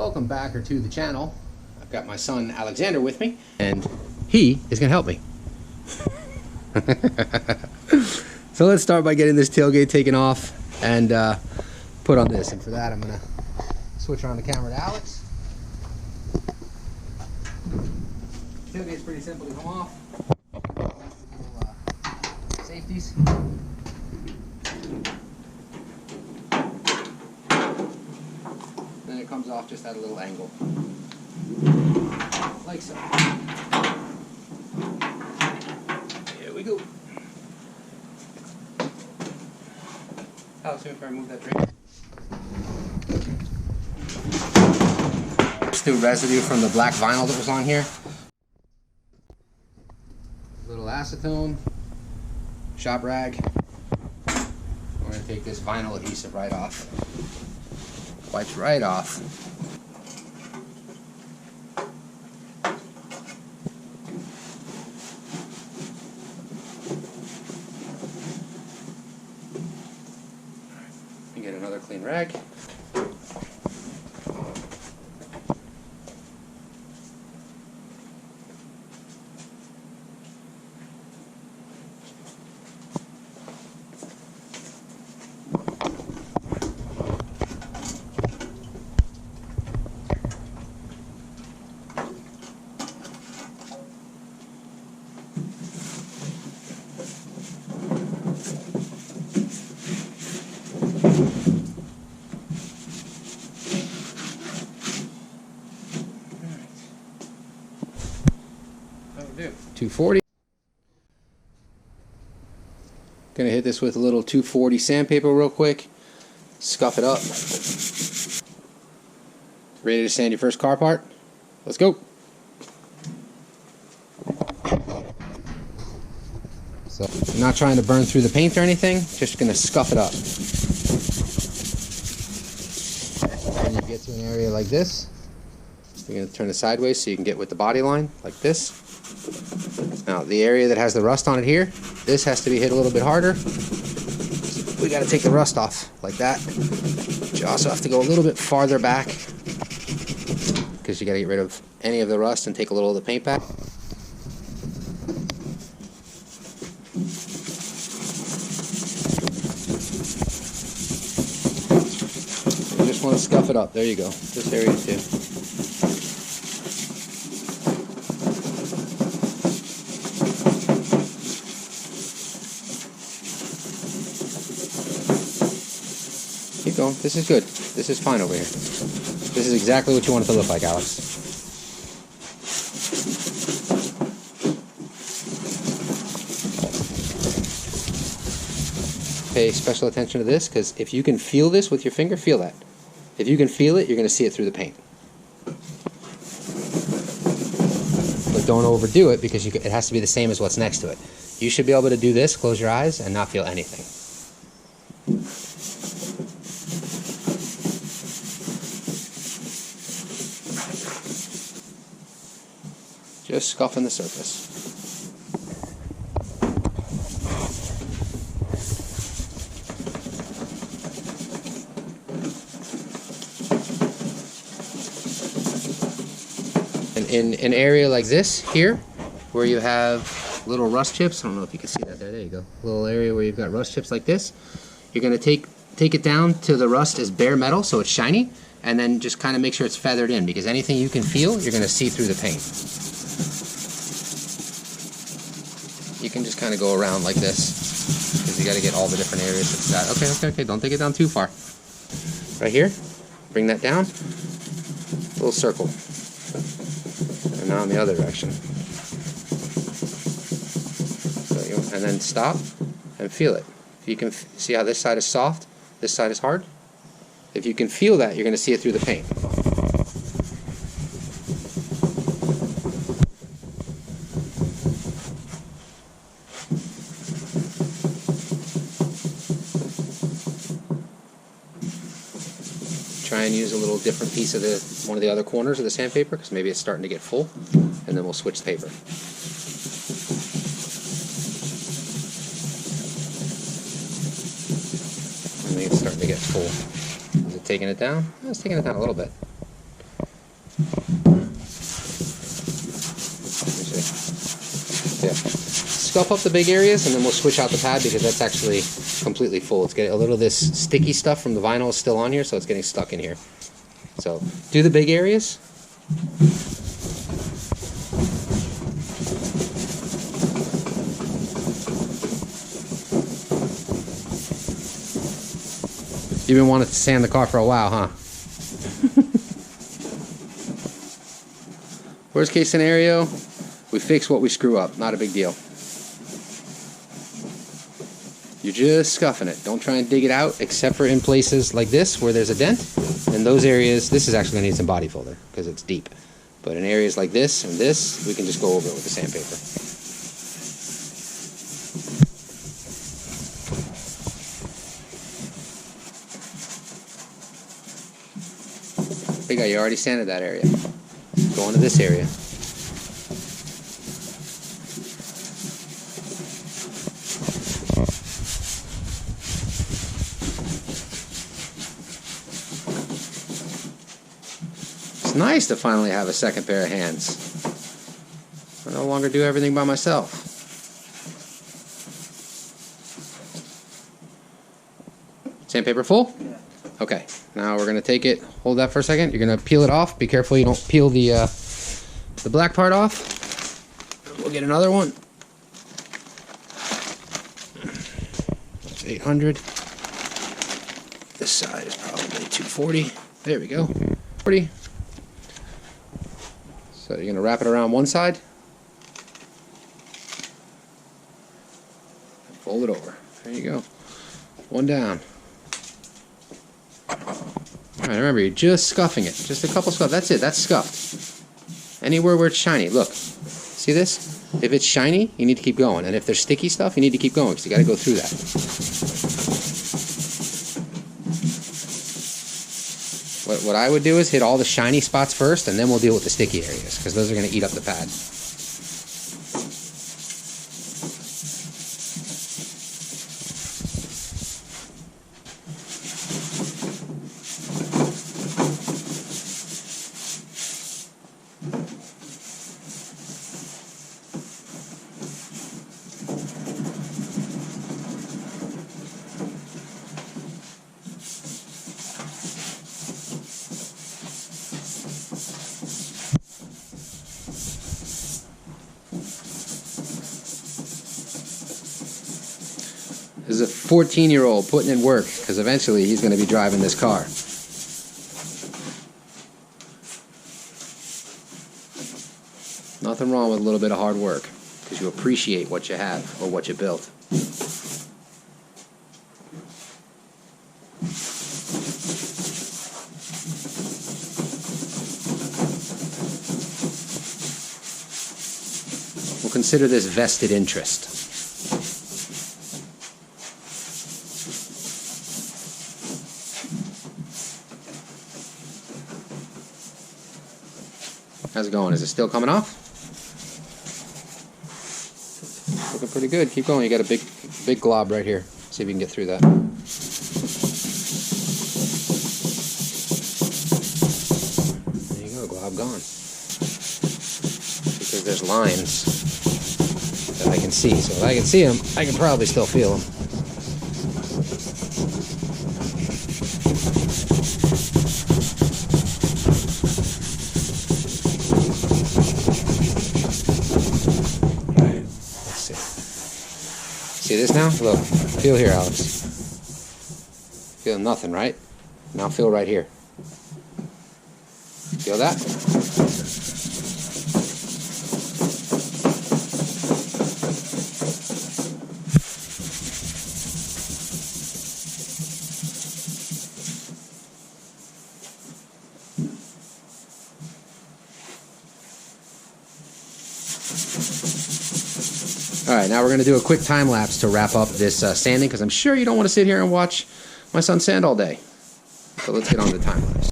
Welcome back to the channel. I've got my son Alexander with me, and he is going to help me. So let's start by getting this tailgate taken off and put on this. And for that, I'm going to switch around the camera to Alex. Tailgate's pretty simple to come off. Little, safeties. Then it comes off just at a little angle, like so. Here we go. Alex, if I remove that drain. Just do residue from the black vinyl that was on here. Little acetone, shop rag. We're going to take this vinyl adhesive right off. Wipes right off. And get another clean rag. That'll do. 240. Gonna hit this with a little 240 sandpaper real quick. Scuff it up. Ready to sand your first car part? Let's go. So I'm not trying to burn through the paint or anything, just gonna scuff it up. And you get to an area like this, you're gonna turn it sideways so you can get with the body line like this. Now the area that has the rust on it here, this has to be hit a little bit harder. We gotta take the rust off like that. But you also have to go a little bit farther back because you gotta get rid of any of the rust and take a little of the paint back. You just want to scuff it up. There you go. This area too. Keep going. This is good. This is fine over here. This is exactly what you want it to look like, Alex. Pay special attention to this, because if you can feel this with your finger, feel that. If you can feel it, you're going to see it through the paint. But don't overdo it, because it has to be the same as what's next to it. You should be able to do this, close your eyes, and not feel anything. Just scuffing the surface. And in an area like this here, where you have little rust chips, I don't know if you can see that there you go. A little area where you've got rust chips like this, you're going to take it down to the rust is bare metal, so it's shiny, and then just kind of make sure it's feathered in, because anything you can feel, you're going to see through the paint. You can just kind of go around like this, because you got to get all the different areas. It's that. Okay, don't take it down too far. Right here, bring that down, little circle, and now in the other direction. So and then stop and feel it. If you can see how this side is soft, this side is hard. If you can feel that, you're going to see it through the paint. Try and use a little different piece of one of the other corners of the sandpaper, because maybe it's starting to get full, and then we'll switch the paper. I think it's starting to get full. Is it taking it down? It's taking it down a little bit. Yeah. Scuff up the big areas, and then we'll switch out the pad because that's actually completely full. It's getting a little of this sticky stuff from the vinyl is still on here, so it's getting stuck in here. So do the big areas. You've been wanting to sand the car for a while, huh? Worst case scenario, we fix what we screw up. Not a big deal. You're just scuffing it. Don't try and dig it out, except for in places like this where there's a dent. In those areas, this is actually going to need some body filler because it's deep. But in areas like this and this, we can just go over it with the sandpaper. Big guy, you already sanded that area. Go into this area. It's nice to finally have a second pair of hands. I no longer do everything by myself. Sandpaper full? Yeah. Okay, now we're gonna take it, hold that for a second. You're gonna peel it off. Be careful you don't peel the black part off. We'll get another one. That's 800. This side is probably 240. There we go. 40. So you're gonna wrap it around one side. And fold it over. There you go. One down. Alright, remember, you're just scuffing it. Just a couple scuffs. That's it. That's scuffed. Anywhere where it's shiny. Look. See this? If it's shiny, you need to keep going. And if there's sticky stuff, you need to keep going because you got to go through that. What I would do is hit all the shiny spots first, and then we'll deal with the sticky areas because those are going to eat up the pad. This is a 14-year-old putting in work because eventually he's going to be driving this car. Nothing wrong with a little bit of hard work because you appreciate what you have or what you built. We'll consider this vested interest. How's it going? Is it still coming off? Looking pretty good. Keep going. You got a big glob right here. See if you can get through that. There you go. Glob gone. Because there's lines that I can see. So if I can see them, I can probably still feel them. See this now? Look. Feel here, Alex. Feel nothing, right? Now feel right here. Feel that? Alright, now we're going to do a quick time lapse to wrap up this sanding because I'm sure you don't want to sit here and watch my son sand all day. So let's get on to the time lapse.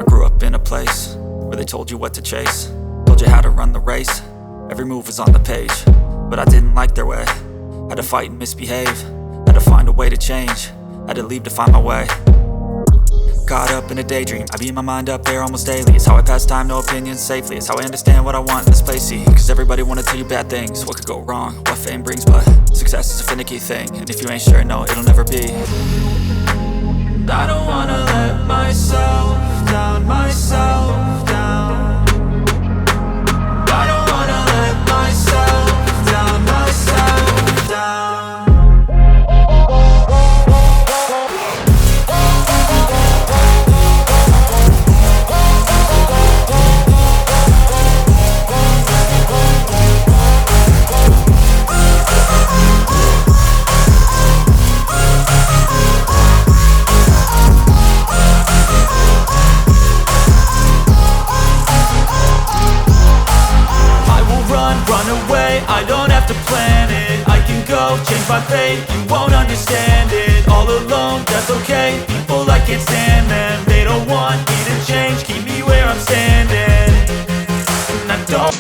I grew up place where they told you what to chase, told you how to run the race. Every move was on the page, but I didn't like their way. Had to fight and misbehave, had to find a way to change, had to leave to find my way. Caught up in a daydream, I beat my mind up there almost daily. It's how I pass time, no opinions safely. It's how I understand what I want in this place, see. Cause everybody wanna tell you bad things, what could go wrong, what fame brings. But success is a finicky thing, and if you ain't sure, no, it'll never be. I don't wanna let myself down, myself down. I don't wanna let myself down, myself down. I don't have to plan it, I can go change my fate. You won't understand it, all alone, that's okay. People I can't stand them, they don't want me to change. Keep me where I'm standing, and I don't.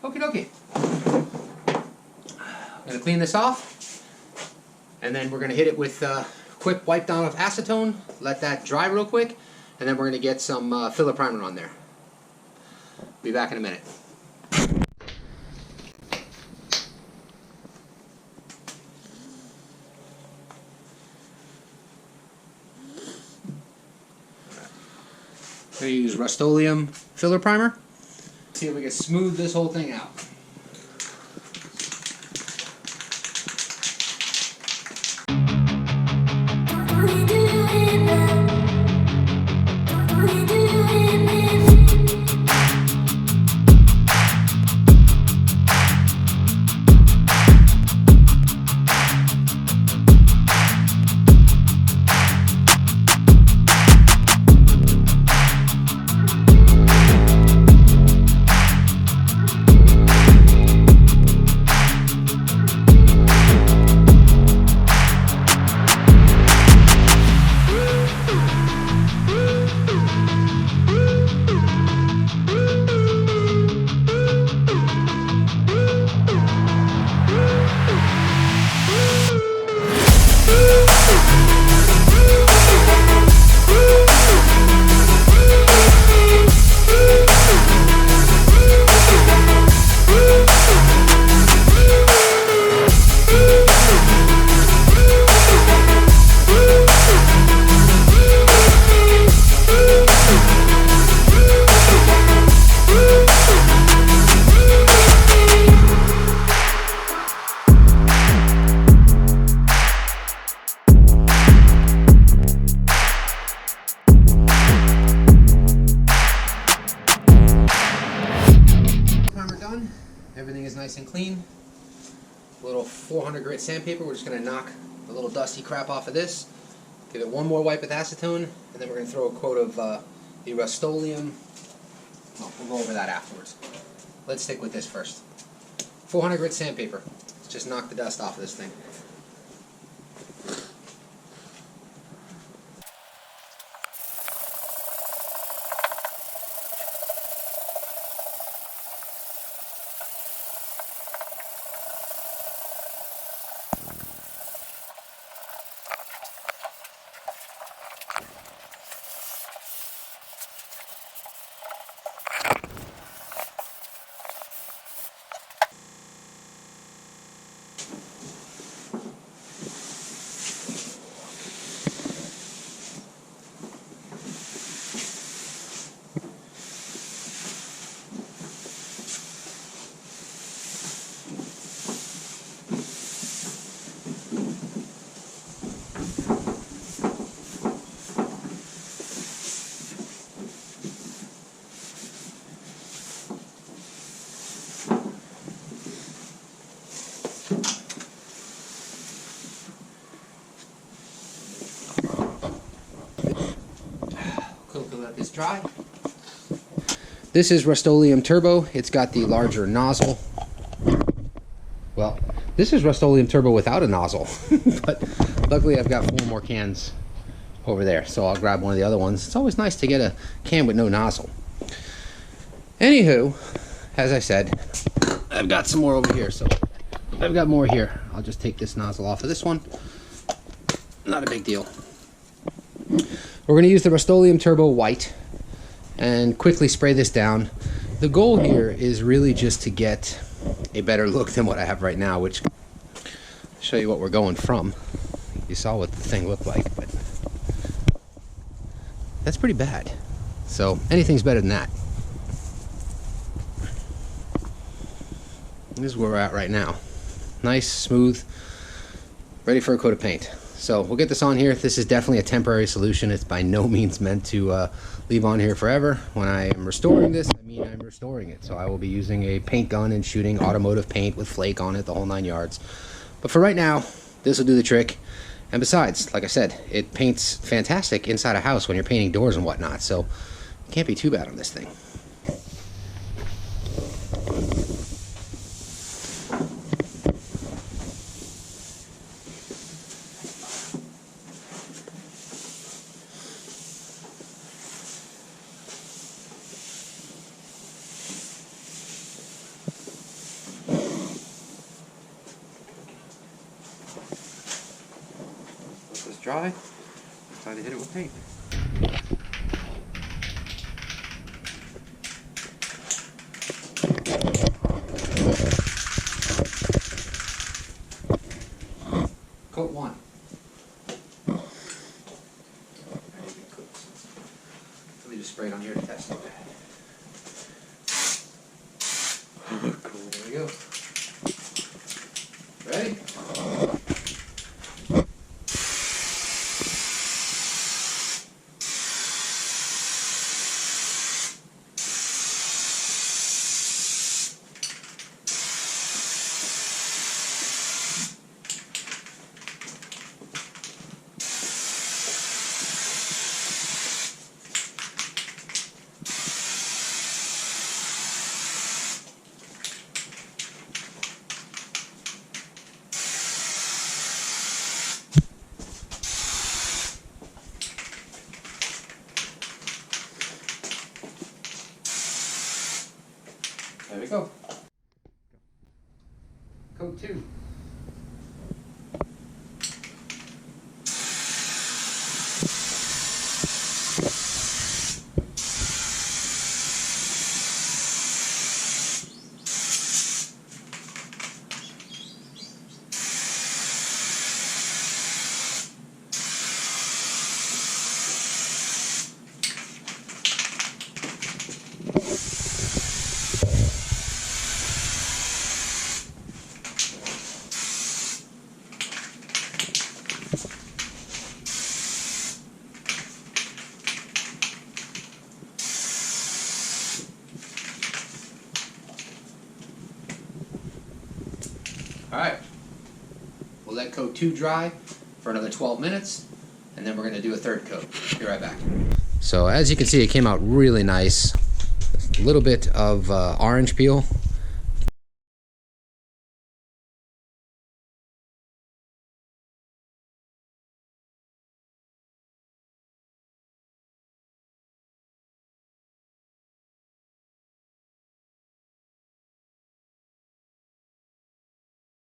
Okie dokie. I'm gonna clean this off, and then we're gonna hit it with a quick wipe down of acetone, let that dry real quick, and then we're gonna get some filler primer on there. Be back in a minute. I'm going to use Rustoleum filler primer. See if we can smooth this whole thing out. Everything is nice and clean. A little 400 grit sandpaper. We're just going to knock the little dusty crap off of this. Give it one more wipe with acetone, and then we're going to throw a coat of the Rustoleum. Oh, we'll go over that afterwards. Let's stick with this first. 400 grit sandpaper. Let's just knock the dust off of this thing. Let this dry. This is Rustoleum Turbo. It's got the larger nozzle. Well, this is Rustoleum Turbo without a nozzle, but luckily I've got 4 more cans over there. So I'll grab one of the other ones. It's always nice to get a can with no nozzle. Anywho, as I said, I've got some more over here. So I've got more here. I'll just take this nozzle off of this one. Not a big deal. We're going to use the Rustoleum Turbo White and quickly spray this down. The goal here is really just to get a better look than what I have right now, which I'll show you what we're going from. You saw what the thing looked like, but that's pretty bad. So anything's better than that. This is where we're at right now. Nice, smooth, ready for a coat of paint. So we'll get this on here. This is definitely a temporary solution. It's by no means meant to leave on here forever. When I am restoring this, I mean I'm restoring it. So I will be using a paint gun and shooting automotive paint with flake on it, the whole 9 yards. But for right now, this will do the trick. And besides, like I said, it paints fantastic inside a house when you're painting doors and whatnot. So it can't be too bad on this thing. Dry. It's time to hit it with paint. Coat 1. Let me just spray it on here to test it. Cool. There we go. Ready? There we go. Coat 2. Alright, we'll let coat 2 dry for another 12 minutes, and then we're going to do a third coat. Be right back. So as you can see, it came out really nice. A little bit of orange peel